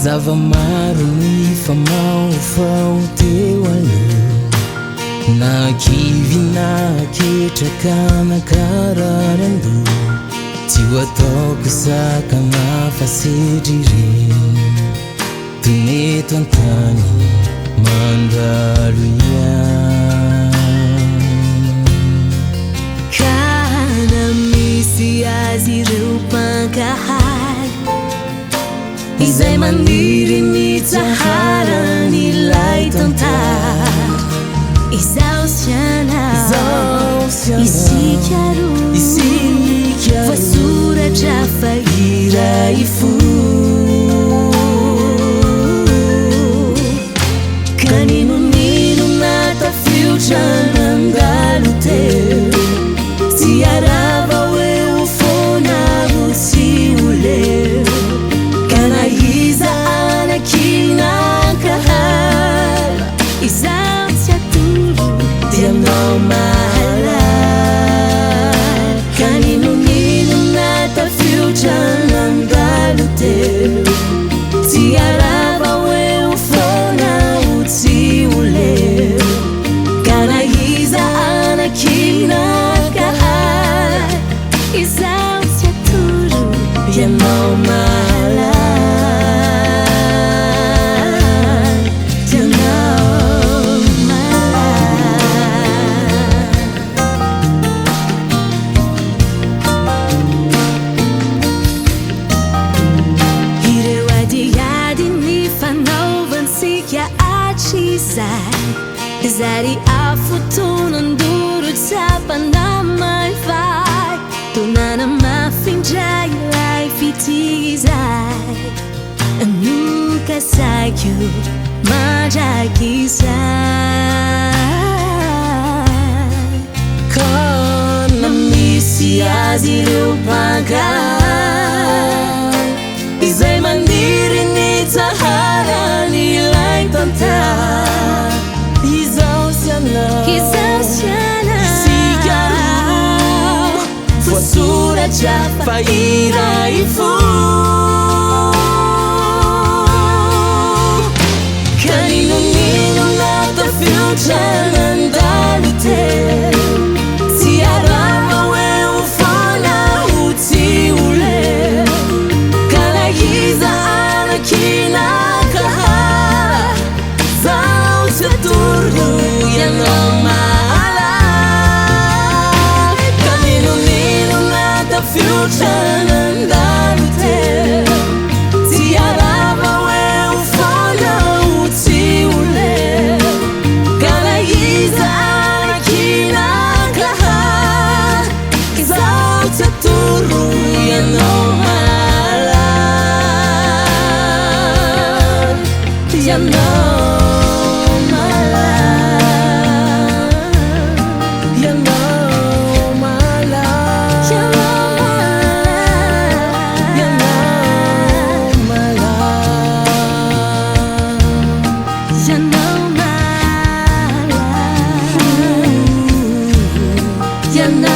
Zavamaro ny famaofao teo aloha, nakivy naketraka nakararando, tsy ho ataoko sakana fa sedrireny, toneto an-tany mandalo ihany. Kana misy azy ireo mpankahary izay maniry mitsaharan'ilay tantara. Izao siana isika roa voasoratra fa iray fo. Kaninonino natafiotra nandalo teo, tsy arava hoe ho foana ho tsy ho leo. Kana iza anakinakahara, izao tsy atoro dianao mahalala. Kaninonino natafiotra nandalo teo, tsy arava hoe ho foana ho tsy ho leo. Kana iza anakinakahara, izao tsy atoro dianao mahalala. Zari afotonandoro tsapana maivay, tonana mafindray ilay fitizay. Nuka saiko mandrakizay. Kana misy azy ireo mpankahary izay maniry nitsaharan'ilay tantara. Izao siana isika roa voasoratra fa iray fo. Kaninonino natafiotra nandalo teo, tsy arava hoe ho foana ho tsy ho leo. Kana iza anakinakahara, zao tsy atoro ianao mahalala. Kaninonino natafiotra nandalo teo, tsy arava hoe ho foana ho tsy ho leo. Kana iza anakinakahara, zao tsy atoro ianao mahalala. Ianao Yana